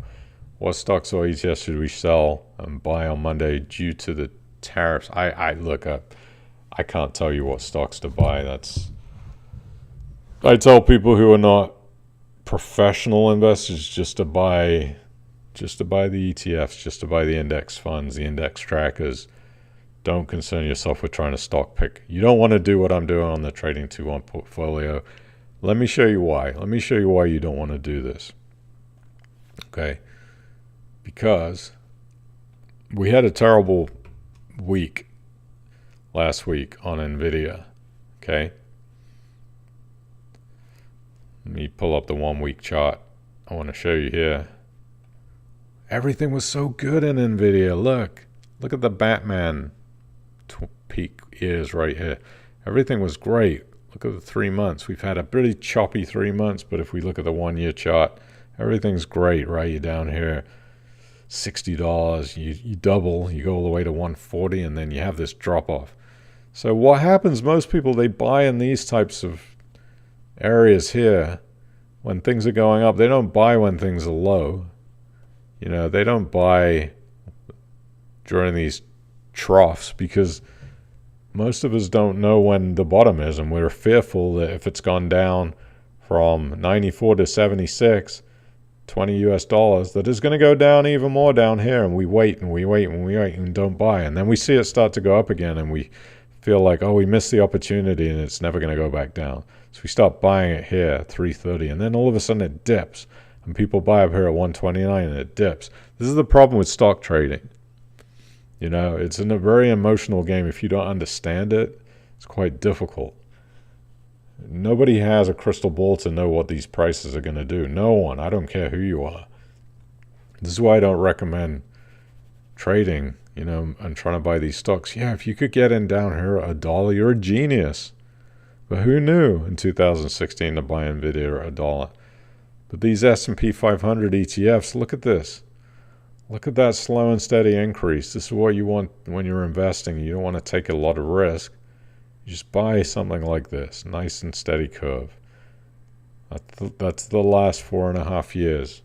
what stocks or ETFs should we sell and buy on Monday due to the tariffs? I can't tell you what stocks to buy. I tell people who are not professional investors just to buy the ETFs, just to buy the index funds, the index trackers. Don't concern yourself with trying to stock pick. You don't want to do what I'm doing on the Trading 2-1 portfolio. Let me show you why. Let me show you why you don't want to do this. Okay? Because we had a terrible week last week on NVIDIA. Okay? Let me pull up the 1 week chart. I want to show you here. Everything was so good in NVIDIA. Look at the Batman peak ears right here. Everything was great. Look at the 3 months. We've had a pretty choppy 3 months, but if we look at the 1 year chart, everything's great, right? You're down here, $60. You double, you go all the way to 140, and then you have this drop off. So what happens? Most people, they buy in these types of areas here when things are going up. They don't buy when things are low. You know, they don't buy during these troughs because most of us don't know when the bottom is, and we're fearful that if it's gone down from 94 to 76, 20 US dollars, that it's going to go down even more down here, and we wait and we wait and we wait and don't buy. And then we see it start to go up again, and we feel like, oh, we missed the opportunity and it's never going to go back down. So we start buying it here at 330, and then all of a sudden it dips, and people buy up here at 129 and it dips. This is the problem with stock trading. You know, it's in a very emotional game. If you don't understand it, it's quite difficult. Nobody has a crystal ball to know what these prices are going to do. No one. I don't care who you are. This is why I don't recommend trading, you know, and trying to buy these stocks. Yeah, if you could get in down here at $1, you're a genius. But who knew in 2016 to buy NVIDIA at $1? But these S&P 500 ETFs, look at this. Look at that slow and steady increase. This is what you want when you're investing. You don't want to take a lot of risk. You just buy something like this. Nice and steady curve. That's the last 4.5 years.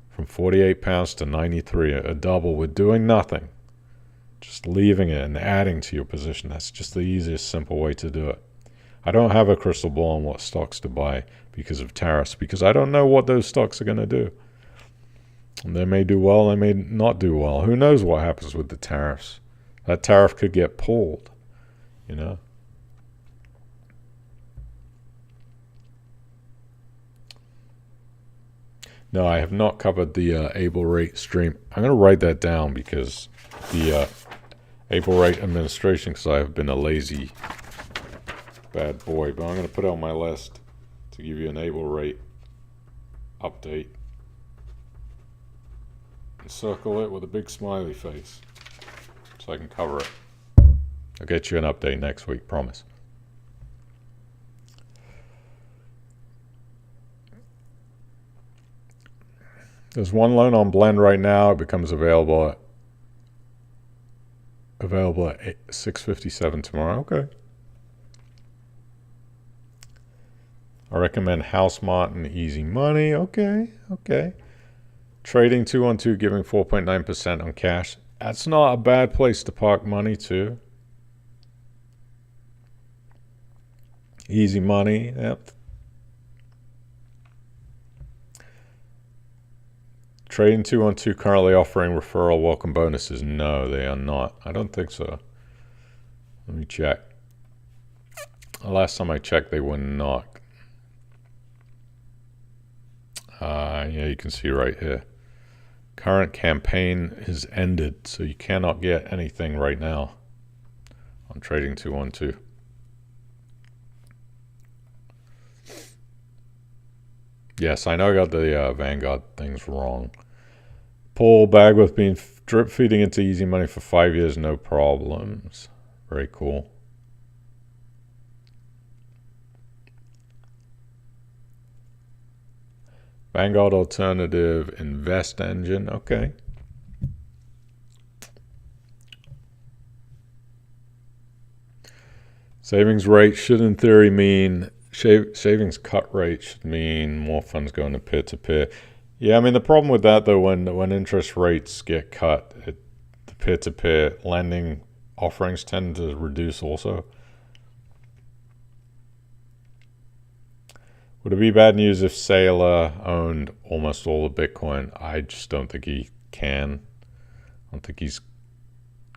From 48 pounds to 93. A double with doing nothing. Just leaving it and adding to your position. That's just the easiest, simple way to do it. I don't have a crystal ball on what stocks to buy because of tariffs. Because I don't know what those stocks are going to do. They may do well, they may not do well. Who knows what happens with the tariffs? That tariff could get pulled, you know? No, I have not covered the Able Rate stream. I'm going to write that down because the Able Rate administration, because I have been a lazy bad boy. But I'm going to put it on my list to give you an Able Rate update. Circle it with a big smiley face so I can cover it. I'll get you an update next week, promise. There's one loan on Blend right now. It becomes available at 6:57 tomorrow. Okay. I recommend Housemart and Easy Money. Okay. Trading 212 giving 4.9% on cash. That's not a bad place to park money too. Easy Money. Yep. Trading 212 currently offering referral welcome bonuses. No, they are not. I don't think so. Let me check. Last time I checked, they were not. Yeah, you can see right here. Current campaign has ended, so you cannot get anything right now on Trading 212. Yes, I know I got the Vanguard things wrong. Paul Bagworth been drip feeding into Easy Money for 5 years, no problems. Very cool. Vanguard Alternative Invest Engine. Okay. Savings rate should in theory mean savings cut rate should mean more funds going to peer-to-peer. Yeah, I mean the problem with that though, when interest rates get cut, the peer-to-peer lending offerings tend to reduce also. Would it be bad news if Saylor owned almost all the Bitcoin? I just don't think he can. I don't think he's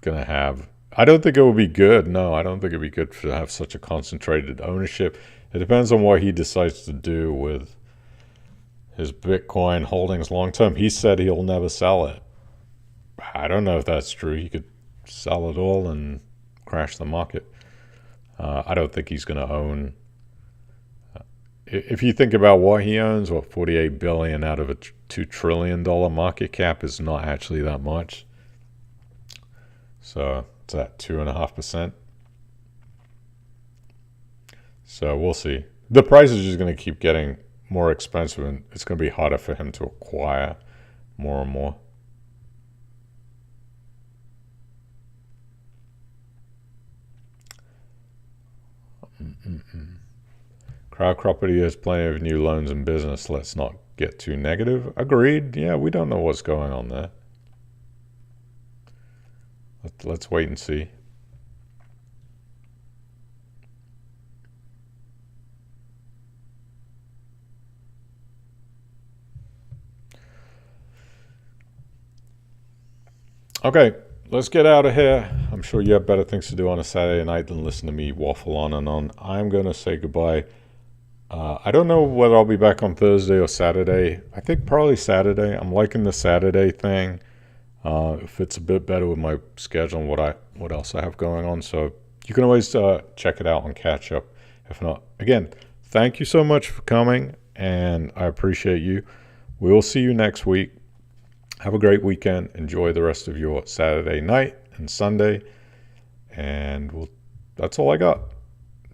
going to have... I don't think it would be good. No, I don't think it would be good to have such a concentrated ownership. It depends on what he decides to do with his Bitcoin holdings long term. He said he'll never sell it. I don't know if that's true. He could sell it all and crash the market. I don't think he's going to own... If you think about what he owns, what, $48 billion out of a $2 trillion market cap is not actually that much. So it's at 2.5%. So we'll see. The price is just going to keep getting more expensive, and it's going to be harder for him to acquire more and more. Crowdcropity has plenty of new loans and business. Let's not get too negative. Agreed. Yeah, we don't know what's going on there. Let's wait and see. Okay, let's get out of here. I'm sure you have better things to do on a Saturday night than listen to me waffle on and on. I'm going to say goodbye. I don't know whether I'll be back on Thursday or Saturday. I think probably Saturday. I'm liking the Saturday thing. It fits a bit better with my schedule and what else I have going on. So you can always check it out and catch up. If not, again, thank you so much for coming, and I appreciate you. We will see you next week. Have a great weekend. Enjoy the rest of your Saturday night and Sunday. And that's all I got.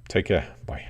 Take care. Bye.